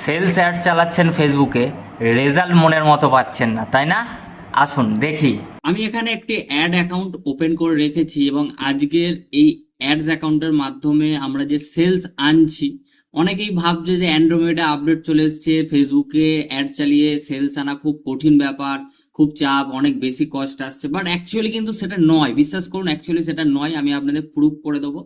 Sales add চালাচ্ছেন ফেসবুকে, result মনের মতো পাচ্ছেন না, তাই না? আসুন দেখি। আমি এখানে একটি অ্যাড অ্যাকাউন্ট ওপেন করে রেখেছি এবং আজকের এই অ্যাডস অ্যাকাউন্টের মাধ্যমে আমরা যে সেলস আনছি, অনেকেই ভাবছে যে অ্যান্ড্রয়েডে আপডেট চলে এসছে, ফেসবুকে অ্যাড চালিয়ে সেলস আনা খুব কঠিন ব্যাপার, খুব চাপ, অনেক বেশি কস্ট আসছে। বাট অ্যাকচুয়ালি কিন্তু সেটা নয়, বিশ্বাস করুন, অ্যাকচুয়ালি সেটা নয়। আমি আপনাদের প্রুফ করে দেবো।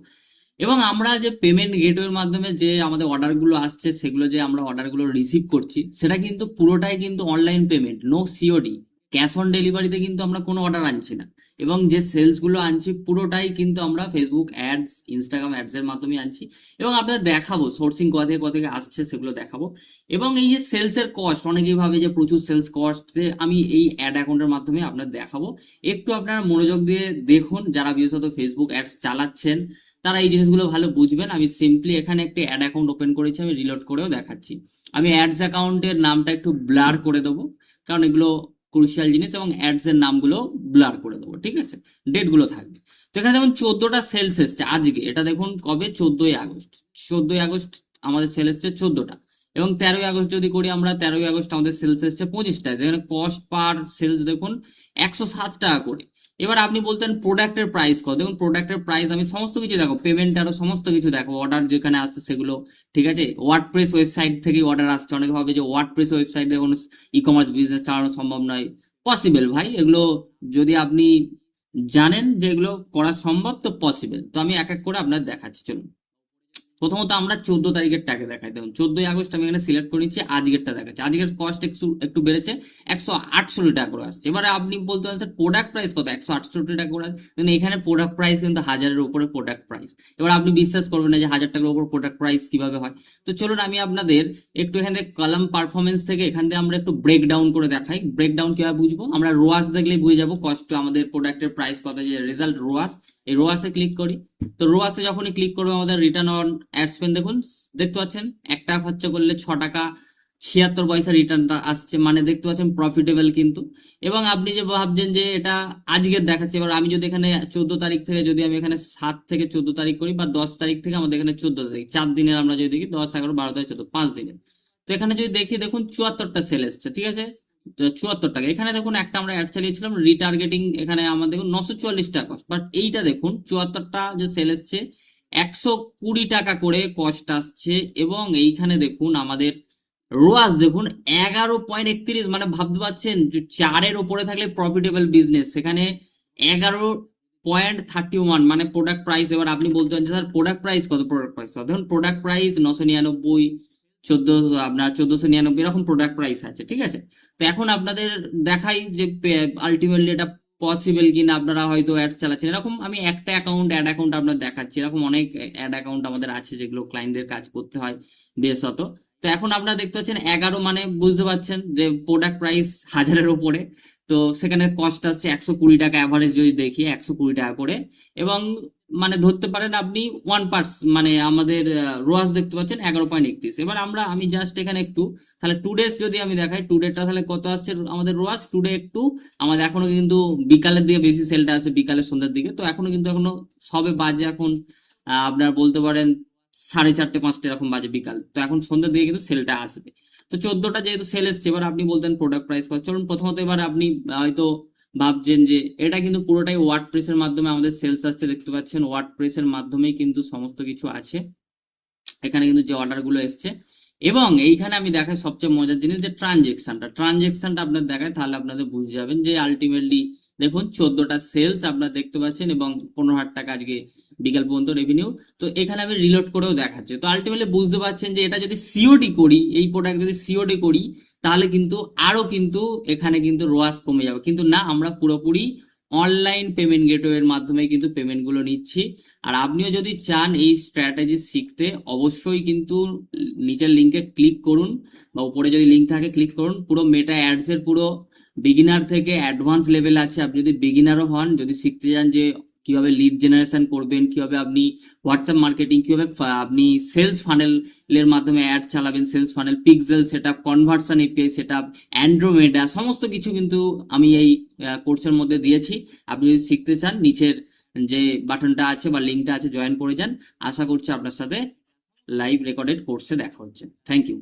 এবং আমরা যে পেমেন্ট গেটওয়ের মাধ্যমে যে আমাদের অর্ডারগুলো আসছে, সেগুলো যে আমরা অর্ডারগুলো রিসিভ করছি, সেটা কিন্তু পুরোটাই কিন্তু online payment, no COD, cash on ডেলিভারিতে কিন্তু আমরা কোনো অর্ডার আনছি না। এবং যে সেলসগুলো আনছি পুরোটাই কিন্তু আমরা ফেসবুক অ্যাডস, ইনস্টাগ্রাম অ্যাডসের মাধ্যমে আনছি। এবং আপনাদের দেখাবো সোর্সিং কোথা থেকে আসছে, সেগুলো দেখাবো। এবং এই যে সেলসের কস্ট, অনেকেই ভাবে যে প্রচুর সেলস কস্ট, আমি এই অ্যাড অ্যাকাউন্টের মাধ্যমে আপনাদের দেখাবো। একটু আপনারা মনোযোগ দিয়ে দেখুন, যারা বিশেষত ফেসবুক অ্যাডস চালাচ্ছেন তারা এই জিনিসগুলো ভালো বুঝবেন। আমি সিম্পলি এখানে একটি অ্যাড অ্যাকাউন্ট ওপেন করেছি, আমি রিলোড করেও দেখাচ্ছি। আমি অ্যাডস অ্যাকাউন্টের নামটা একটু ব্লার করে দেবো, কারণ এগুলো ক্রুশিয়াল জিনিস, এবং অ্যাডস এর নামগুলো ব্লার করে দেবো, ঠিক আছে? ডেটগুলো থাকবে। তো এখানে দেখুন 14টা সেলস এসছে আজকে, এটা দেখুন কবে, 14ই আগস্ট। 14ই আগস্ট আমাদের সেল এসছে 14টা। এবং 13ই আগস্ট যদি করি আমরা, 13ই আগস্ট আমাদের সেলস এসছে 25টা। এখানে কস্ট পার সেলস দেখুন 107 টাকা করে। এবার আপনি বলতেন প্রোডাক্টের প্রাইস কত, দেখুন প্রোডাক্টের প্রাইস আমি সমস্ত কিছু দেখো, পেমেন্ট আরো সমস্ত কিছু দেখো, অর্ডার যেখানে আসছে সেগুলো, ঠিক আছে? ওয়ার্ডপ্রেস ওয়েবসাইট থেকে অর্ডার আসছে, অনেকে ভাবে যে ওয়ার্ডপ্রেস ওয়েবসাইট দিয়ে কোনো ই কমার্স বিজনেস চালানো সম্ভব নয়। পসিবল ভাই, এগুলো যদি আপনি জানেন যে এগুলো করা সম্ভব, তো পসিবল। তো আমি এক এক করে আপনার দেখাচ্ছি, চলুন। প্রথমত আমরা 14 তারিখেরটাকে দেখাই। দেখুন 14ই আগস্ট আমি এখানে সিলেক্ট করে নিচ্ছি, আজকেরটা দেখাচ্ছি। আজকের কস্ট একটু একটু বেড়েছে, 168 টাকা করে আসছে। এবারে আপনি বলতে পারেন স্যার প্রোডাক্ট প্রাইস কত, 168 টাকা করে আসছে। কিন্তু এখানে প্রোডাক্ট প্রাইস কিন্তু 1000-এর উপরে প্রোডাক্ট প্রাইস। এবার আপনি বিশ্বাস করবেন না যে 1000 টাকার উপর প্রোডাক্ট প্রাইস কিভাবে হয়। তো চলুন আমি আপনাদের একটু এখান থেকে কলাম পারফরমেন্স থেকে এখান থেকে আমরা একটু ব্রেক ডাউন করে দেখাই। ব্রেক ডাউন কিভাবে বুঝবো, আমরা রোয়াস দেখলেই বুঝে যাবো কস্ট, আমাদের প্রোডাক্টের প্রাইস কত, যে রেজাল্ট রোয়াস। এই রোয়াসে ক্লিক করি। তো রোয়াসে যখনই ক্লিক করবো, আমাদের রিটার্ন অন অ্যাড স্পেন্ড দেখুন, দেখতে পাচ্ছেন 1 টাকা খরচা করলে 6 টাকা 76 পয়সা রিটার্নটা আসছে, মানে দেখতে পাচ্ছেন প্রফিটেবল কিন্তু। এবং আপনি যে ভাবছেন যে এটা আজকের দেখাচ্ছে, এবার আমি যদি এখানে 14 তারিখ থেকে, যদি আমি এখানে 7 থেকে 14 তারিখ করি, বা 10 তারিখ থেকে, আমাদের এখানে 14 তারিখ, 4 দিনের আমরা যদি দেখি, 10, 11, 12, 13, 14, 5 দিনের। তো এখানে যদি দেখি, দেখুন 74টা সেল এসছে, ঠিক আছে? 74 টাকা। এখানে দেখুন একটা আমরা অ্যাড চালিয়েছিলাম রিটার্গেটিং, এখানে আমাদের দেখুন 944 টাকা কস্ট। বাট এইটা দেখুন 74টা যে সেল এসছে, 120 টাকা করে কস্ট আসছে। এবং এইখানে দেখুন আমাদের রোয়াস দেখুন 11.31, মানে ভাবতে পারছেন যে 4-এর উপরে থাকলে প্রফিটেবল বিজনেস, সেখানে 11.31, মানে প্রোডাক্ট প্রাইস। এবার আপনি বলতে পারেন স্যার প্রোডাক্ট প্রাইস কত, প্রোডাক্ট প্রাইস কত, দেখুন প্রোডাক্ট প্রাইস 999, 1499, এরকম প্রোডাক্ট প্রাইস আছে, ঠিক আছে? তো এখন আপনাদের দেখাই যে আলটিমেটলি এটা পসিবল কিনা, আপনারা হয়তো অ্যাড চালাচ্ছেন। এরকম আমি একটা অ্যাড অ্যাকাউন্ট আপনার দেখাচ্ছি, এরকম অনেক অ্যাড অ্যাকাউন্ট আমাদের আছে যেগুলো ক্লায়েন্টদের কাজ করতে হয় বিশেষত। তো এখন আপনারা দেখতে পাচ্ছেন 11, মানে বুঝতে পারছেন যে প্রোডাক্ট প্রাইস 1000-এর উপরে। তো সেখানে কস্ট আসছে 120 টাকা, অ্যাভারেজ যদি দেখি 120 টাকা করে। এবং মানে ধরতে পারেন আপনি 1%, মানে আমাদের রোয়াস দেখতে পাচ্ছেন 11.31। এবার আমি জাস্ট এখানে একটু, তাহলে টুডেস যদি আমি দেখাই, টুডেটা তাহলে কত আসছে আমাদের রোয়াস টুডে, একটু আমাদের এখনো কিন্তু বিকালের দিকে বেশি সেলটা আসে, বিকালের সন্ধ্যার দিকে। তো এখনো সবে বাজে এখন আপনার বলতে পারেন 4:30 5টা এরকম বাজে বিকাল। তো এখন সন্ধ্যার দিকে কিন্তু সেলটা আসবে। তো 14টা যেহেতু সেল এসছে, এবার আপনি বলতেন প্রোডাক্ট প্রাইস কত। চলুন প্রথমত এবার আপনি হয়তো ভাবছেন যে এটা কিন্তু পুরোটাই ওয়ার্ডপ্রেসের মাধ্যমে আমাদের সেলস আসছে, দেখতে পাচ্ছেন ওয়ার্ডপ্রেসের মাধ্যমেই কিন্তু সমস্ত কিছু আছে। এখানে কিন্তু যে অর্ডার গুলো এসছে, এবং এইখানে আমি দেখাই সবচেয়ে মজার জিনিস, যে ট্রানজেকশনটা আপনার দেখায়, তাহলে আপনাদের বুঝে যাবেন যে আলটিমেটলি দেখুন 14টা সেলস আপনারা দেখতে পাচ্ছেন, এবং 15,000 টাকা আজকে বিকাল পর্যন্ত রেভিনিউ। তো এখানে আমি রিলোড করেও দেখাচ্ছি। তো আলটিমেটলি বুঝতে পারছেন যে এটা যদি সিওডি করি, এই প্রোডাক্ট যদি সিওডি করি, তাহলে কিন্তু আরো কিন্তু এখানে কিন্তু রোয়াস কমে যাবে। কিন্তু না, আমরা পুরোপুরি অনলাইন পেমেন্ট গেটওয়ের মাধ্যমে কিন্তু পেমেন্ট গুলো নিচ্ছি। আর আপনিও যদি চান এই স্ট্র্যাটেজি শিখতে, অবশ্যই কিন্তু নিচের লিঙ্কে ক্লিক করুন, বা উপরে যদি লিঙ্ক থাকে ক্লিক করুন। পুরো মেটা অ্যাডস এর পুরো বিগিনার থেকে অ্যাডভান্স লেভেল আছে। আপনি যদি বিগিনারও হন, যদি শিখতে চান যে কিভাবে লিড জেনারেশন করবেন, কিভাবে আপনি হোয়াটসঅ্যাপ মার্কেটিং, কিভাবে আপনি সেলস ফানেলের মাধ্যমে অ্যাড চালাবেন, sales funnel, pixel setup, conversion API setup, Andromeda, সমস্ত কিছু কিন্তু আমি এই কোর্সের মধ্যে দিয়েছি। আপনি যদি শিখতে চান, নিচের যে বাটনটা আছে বা লিঙ্কটা আছে, জয়েন করে যান। আশা করছি আপনার সাথে লাইভ রেকর্ডেড কোর্সে দেখা হচ্ছে। Thank you.